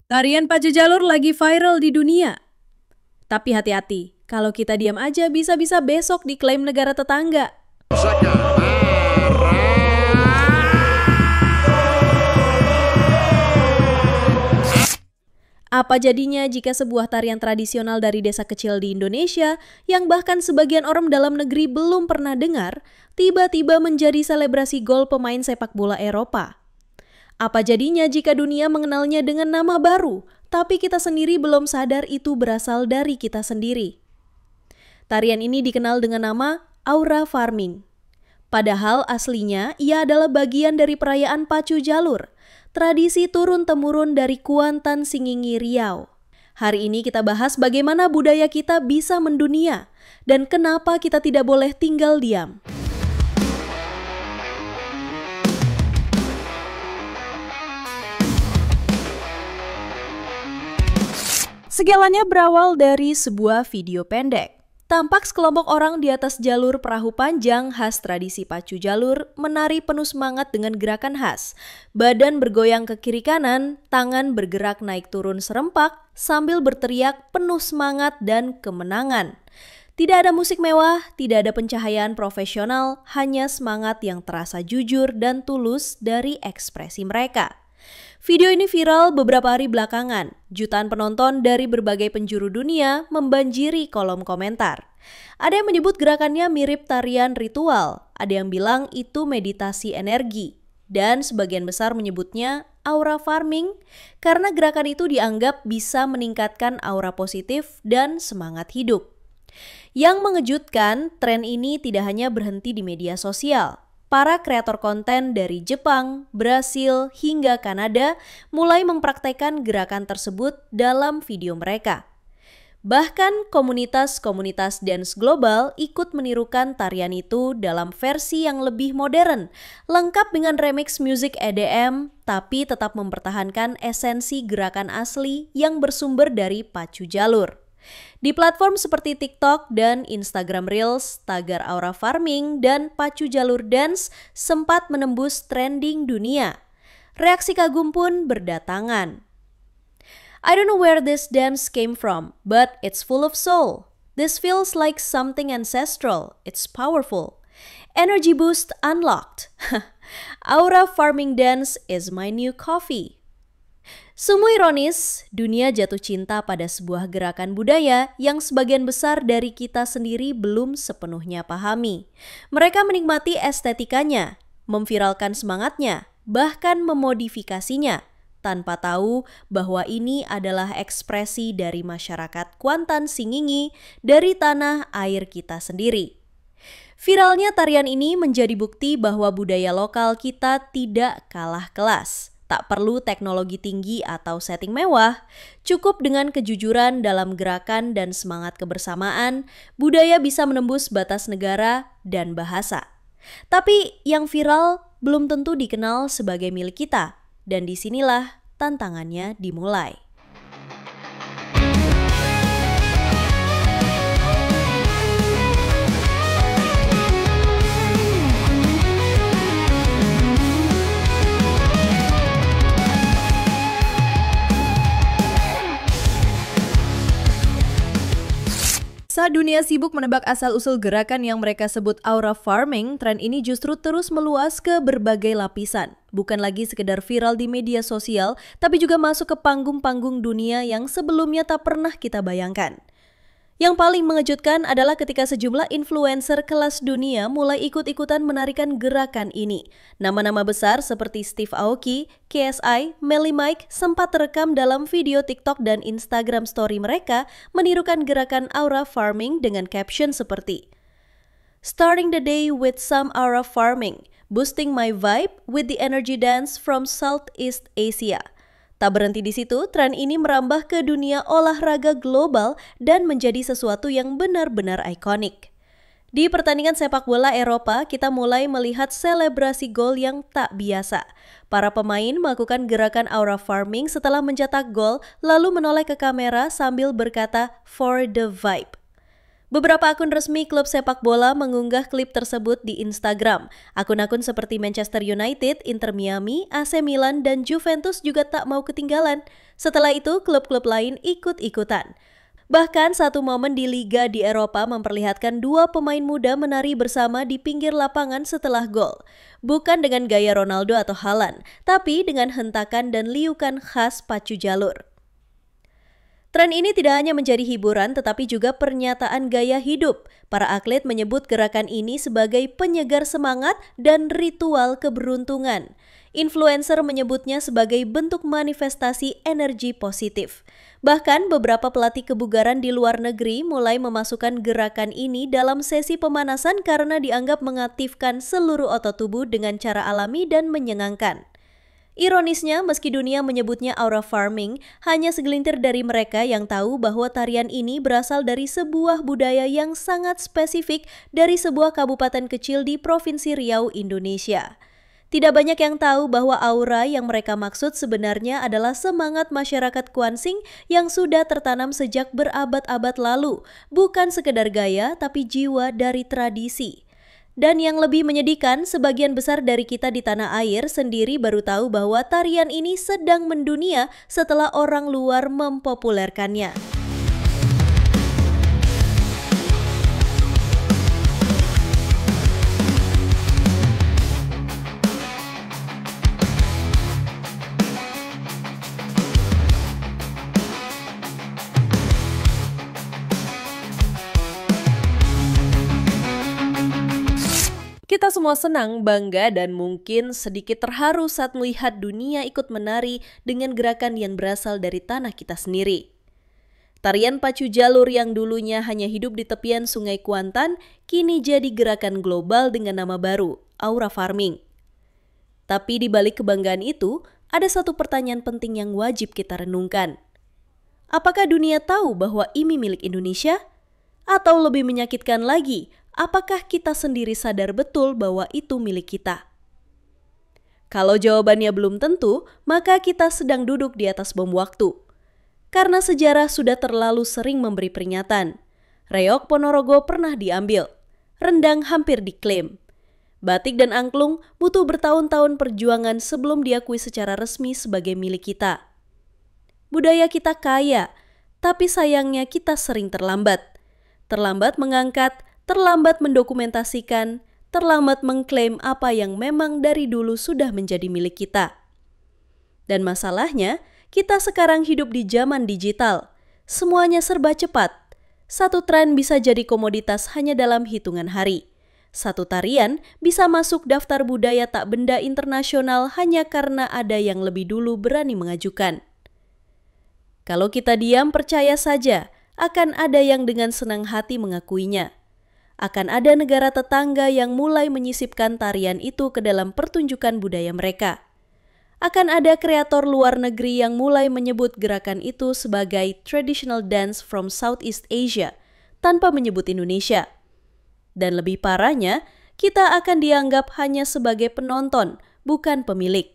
Tarian pacu jalur lagi viral di dunia. Tapi hati-hati, kalau kita diam aja bisa-bisa besok diklaim negara tetangga. Apa jadinya jika sebuah tarian tradisional dari desa kecil di Indonesia, yang bahkan sebagian orang dalam negeri belum pernah dengar, tiba-tiba menjadi selebrasi gol pemain sepak bola Eropa? Apa jadinya jika dunia mengenalnya dengan nama baru, tapi kita sendiri belum sadar itu berasal dari kita sendiri? Tarian ini dikenal dengan nama Aura Farming. Padahal aslinya ia adalah bagian dari perayaan pacu jalur, tradisi turun-temurun dari Kuantan Singingi Riau. Hari ini kita bahas bagaimana budaya kita bisa mendunia dan kenapa kita tidak boleh tinggal diam. Segalanya berawal dari sebuah video pendek. Tampak sekelompok orang di atas jalur perahu panjang khas tradisi pacu jalur menari penuh semangat dengan gerakan khas. Badan bergoyang ke kiri kanan, tangan bergerak naik turun serempak sambil berteriak penuh semangat dan kemenangan. Tidak ada musik mewah, tidak ada pencahayaan profesional, hanya semangat yang terasa jujur dan tulus dari ekspresi mereka. Video ini viral beberapa hari belakangan. Jutaan penonton dari berbagai penjuru dunia membanjiri kolom komentar. Ada yang menyebut gerakannya mirip tarian ritual, ada yang bilang itu meditasi energi, dan sebagian besar menyebutnya aura farming karena gerakan itu dianggap bisa meningkatkan aura positif dan semangat hidup. Yang mengejutkan, tren ini tidak hanya berhenti di media sosial. Para kreator konten dari Jepang, Brasil, hingga Kanada mulai mempraktekkan gerakan tersebut dalam video mereka. Bahkan komunitas-komunitas dance global ikut menirukan tarian itu dalam versi yang lebih modern, lengkap dengan remix musik EDM, tapi tetap mempertahankan esensi gerakan asli yang bersumber dari pacu jalur. Di platform seperti TikTok dan Instagram Reels, tagar aura farming dan pacu jalur dance sempat menembus trending dunia. Reaksi kagum pun berdatangan. I don't know where this dance came from, but it's full of soul. This feels like something ancestral. It's powerful. Energy boost unlocked. Aura farming dance is my new coffee. Sungguh ironis, dunia jatuh cinta pada sebuah gerakan budaya yang sebagian besar dari kita sendiri belum sepenuhnya pahami. Mereka menikmati estetikanya, memviralkan semangatnya, bahkan memodifikasinya, tanpa tahu bahwa ini adalah ekspresi dari masyarakat Kuantan Singingi dari tanah air kita sendiri. Viralnya tarian ini menjadi bukti bahwa budaya lokal kita tidak kalah kelas. Tak perlu teknologi tinggi atau setting mewah, cukup dengan kejujuran dalam gerakan dan semangat kebersamaan, budaya bisa menembus batas negara dan bahasa. Tapi yang viral belum tentu dikenal sebagai milik kita, dan disinilah tantangannya dimulai. Saat dunia sibuk menebak asal-usul gerakan yang mereka sebut aura farming, tren ini justru terus meluas ke berbagai lapisan. Bukan lagi sekedar viral di media sosial, tapi juga masuk ke panggung-panggung dunia yang sebelumnya tak pernah kita bayangkan. Yang paling mengejutkan adalah ketika sejumlah influencer kelas dunia mulai ikut-ikutan menarikan gerakan ini. Nama-nama besar seperti Steve Aoki, KSI, Melly Mike sempat terekam dalam video TikTok dan Instagram story mereka menirukan gerakan aura farming dengan caption seperti "Starting the day with some aura farming, boosting my vibe with the energy dance from Southeast Asia." Tak berhenti di situ, tren ini merambah ke dunia olahraga global dan menjadi sesuatu yang benar-benar ikonik. Di pertandingan sepak bola Eropa, kita mulai melihat selebrasi gol yang tak biasa. Para pemain melakukan gerakan aura farming setelah mencetak gol, lalu menoleh ke kamera sambil berkata "for the vibe". Beberapa akun resmi klub sepak bola mengunggah klip tersebut di Instagram. Akun-akun seperti Manchester United, Inter Miami, AC Milan, dan Juventus juga tak mau ketinggalan. Setelah itu, klub-klub lain ikut-ikutan. Bahkan satu momen di Liga di Eropa memperlihatkan dua pemain muda menari bersama di pinggir lapangan setelah gol. Bukan dengan gaya Ronaldo atau Haaland, tapi dengan hentakan dan liukan khas pacu jalur. Tren ini tidak hanya menjadi hiburan tetapi juga pernyataan gaya hidup. Para atlet menyebut gerakan ini sebagai penyegar semangat dan ritual keberuntungan. Influencer menyebutnya sebagai bentuk manifestasi energi positif. Bahkan beberapa pelatih kebugaran di luar negeri mulai memasukkan gerakan ini dalam sesi pemanasan karena dianggap mengaktifkan seluruh otot tubuh dengan cara alami dan menyenangkan. Ironisnya, meski dunia menyebutnya aura farming, hanya segelintir dari mereka yang tahu bahwa tarian ini berasal dari sebuah budaya yang sangat spesifik dari sebuah kabupaten kecil di Provinsi Riau, Indonesia. Tidak banyak yang tahu bahwa aura yang mereka maksud sebenarnya adalah semangat masyarakat Kuansing yang sudah tertanam sejak berabad-abad lalu, bukan sekedar gaya tapi jiwa dari tradisi. Dan yang lebih menyedihkan, sebagian besar dari kita di tanah air sendiri baru tahu bahwa tarian ini sedang mendunia setelah orang luar mempopulerkannya. Kita semua senang, bangga, dan mungkin sedikit terharu saat melihat dunia ikut menari dengan gerakan yang berasal dari tanah kita sendiri. Tarian pacu jalur yang dulunya hanya hidup di tepian Sungai Kuantan, kini jadi gerakan global dengan nama baru, aura farming. Tapi di balik kebanggaan itu, ada satu pertanyaan penting yang wajib kita renungkan. Apakah dunia tahu bahwa ini milik Indonesia? Atau lebih menyakitkan lagi, apakah kita sendiri sadar betul bahwa itu milik kita? Kalau jawabannya belum tentu, maka kita sedang duduk di atas bom waktu. Karena sejarah sudah terlalu sering memberi peringatan. Reog Ponorogo pernah diambil, rendang hampir diklaim. Batik dan angklung butuh bertahun-tahun perjuangan sebelum diakui secara resmi sebagai milik kita. Budaya kita kaya, tapi sayangnya kita sering terlambat. Terlambat mengangkat, terlambat mendokumentasikan, terlambat mengklaim apa yang memang dari dulu sudah menjadi milik kita. Dan masalahnya, kita sekarang hidup di zaman digital. Semuanya serba cepat. Satu tren bisa jadi komoditas hanya dalam hitungan hari. Satu tarian bisa masuk daftar budaya tak benda internasional hanya karena ada yang lebih dulu berani mengajukan. Kalau kita diam, percaya saja, akan ada yang dengan senang hati mengakuinya. Akan ada negara tetangga yang mulai menyisipkan tarian itu ke dalam pertunjukan budaya mereka. Akan ada kreator luar negeri yang mulai menyebut gerakan itu sebagai traditional dance from Southeast Asia tanpa menyebut Indonesia. Dan lebih parahnya, kita akan dianggap hanya sebagai penonton, bukan pemilik.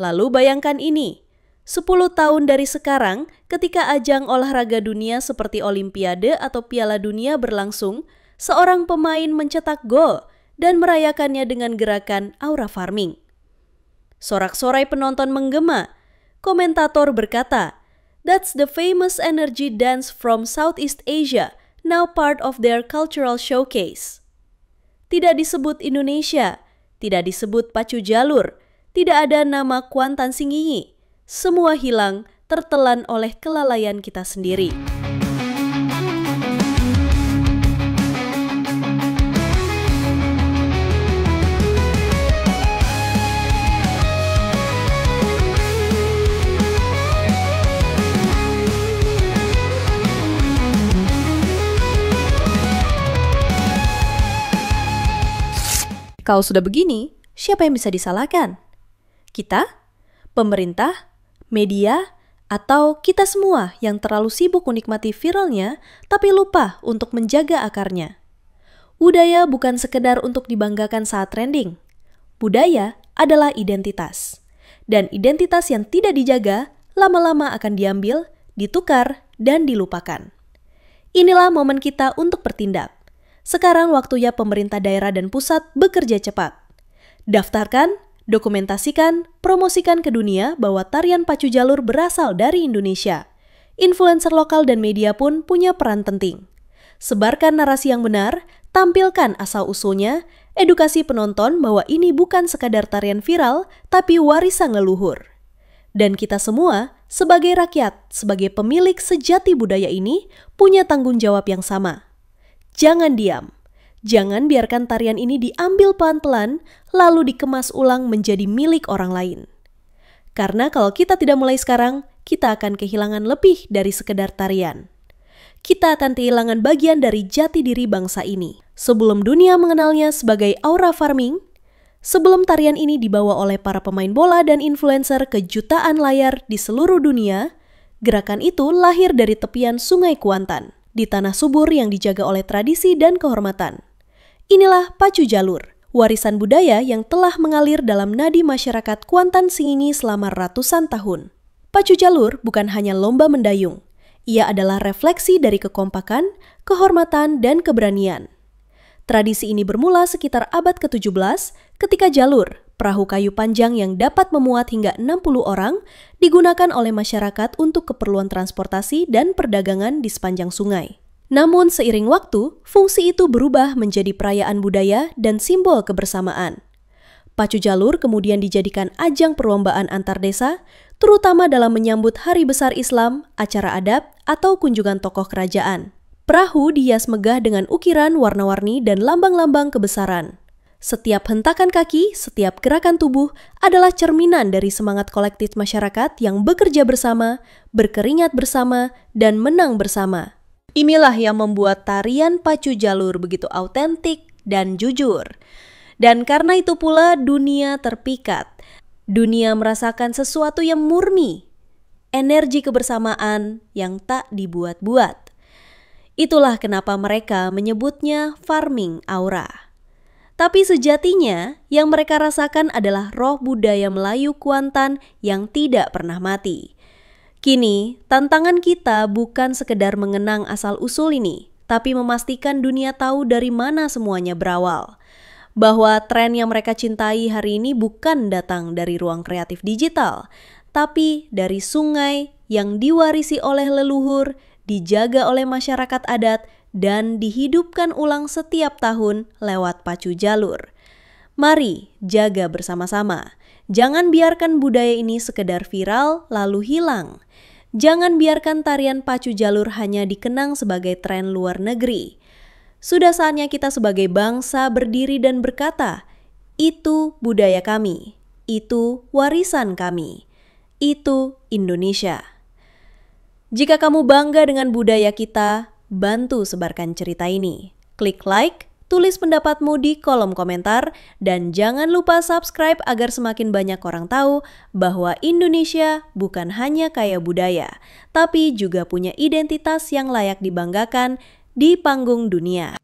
Lalu bayangkan ini. 10 tahun dari sekarang, ketika ajang olahraga dunia seperti Olimpiade atau Piala Dunia berlangsung, seorang pemain mencetak gol dan merayakannya dengan gerakan aura farming. Sorak-sorai penonton menggema. Komentator berkata, "That's the famous energy dance from Southeast Asia, now part of their cultural showcase." Tidak disebut Indonesia, tidak disebut pacu jalur, tidak ada nama Kuantan Singingi. Semua hilang, tertelan oleh kelalaian kita sendiri. Kalau sudah begini, siapa yang bisa disalahkan? Kita? Pemerintah? Media? Atau kita semua yang terlalu sibuk menikmati viralnya tapi lupa untuk menjaga akarnya? Budaya bukan sekedar untuk dibanggakan saat trending. Budaya adalah identitas. Dan identitas yang tidak dijaga lama-lama akan diambil, ditukar, dan dilupakan. Inilah momen kita untuk bertindak. Sekarang waktunya pemerintah daerah dan pusat bekerja cepat. Daftarkan, dokumentasikan, promosikan ke dunia bahwa tarian pacu jalur berasal dari Indonesia. Influencer lokal dan media pun punya peran penting. Sebarkan narasi yang benar, tampilkan asal-usulnya, edukasi penonton bahwa ini bukan sekadar tarian viral, tapi warisan leluhur. Dan kita semua, sebagai rakyat, sebagai pemilik sejati budaya ini, punya tanggung jawab yang sama. Jangan diam. Jangan biarkan tarian ini diambil pelan-pelan, lalu dikemas ulang menjadi milik orang lain. Karena kalau kita tidak mulai sekarang, kita akan kehilangan lebih dari sekedar tarian. Kita akan kehilangan bagian dari jati diri bangsa ini. Sebelum dunia mengenalnya sebagai aura farming, sebelum tarian ini dibawa oleh para pemain bola dan influencer ke jutaan layar di seluruh dunia, gerakan itu lahir dari tepian Sungai Kuantan, di tanah subur yang dijaga oleh tradisi dan kehormatan. Inilah pacu jalur, warisan budaya yang telah mengalir dalam nadi masyarakat Kuantan Singini selama ratusan tahun. Pacu jalur bukan hanya lomba mendayung, ia adalah refleksi dari kekompakan, kehormatan, dan keberanian. Tradisi ini bermula sekitar abad ke-17 ketika jalur, perahu kayu panjang yang dapat memuat hingga 60 orang, digunakan oleh masyarakat untuk keperluan transportasi dan perdagangan di sepanjang sungai. Namun seiring waktu, fungsi itu berubah menjadi perayaan budaya dan simbol kebersamaan. Pacu jalur kemudian dijadikan ajang perlombaan antar desa, terutama dalam menyambut hari besar Islam, acara adat, atau kunjungan tokoh kerajaan. Perahu dihias megah dengan ukiran warna-warni dan lambang-lambang kebesaran. Setiap hentakan kaki, setiap gerakan tubuh adalah cerminan dari semangat kolektif masyarakat yang bekerja bersama, berkeringat bersama, dan menang bersama. Inilah yang membuat tarian pacu jalur begitu autentik dan jujur. Dan karena itu pula dunia terpikat. Dunia merasakan sesuatu yang murni, energi kebersamaan yang tak dibuat-buat. Itulah kenapa mereka menyebutnya farming aura. Tapi sejatinya yang mereka rasakan adalah roh budaya Melayu Kuantan yang tidak pernah mati. Kini, tantangan kita bukan sekedar mengenang asal-usul ini, tapi memastikan dunia tahu dari mana semuanya berawal. Bahwa tren yang mereka cintai hari ini bukan datang dari ruang kreatif digital, tapi dari sungai yang diwarisi oleh leluhur, dijaga oleh masyarakat adat, dan dihidupkan ulang setiap tahun lewat pacu jalur. Mari jaga bersama-sama. Jangan biarkan budaya ini sekedar viral lalu hilang. Jangan biarkan tarian pacu jalur hanya dikenang sebagai tren luar negeri. Sudah saatnya kita sebagai bangsa berdiri dan berkata, itu budaya kami, itu warisan kami, itu Indonesia. Jika kamu bangga dengan budaya kita, bantu sebarkan cerita ini. Klik like, tulis pendapatmu di kolom komentar, dan jangan lupa subscribe agar semakin banyak orang tahu bahwa Indonesia bukan hanya kaya budaya, tapi juga punya identitas yang layak dibanggakan di panggung dunia.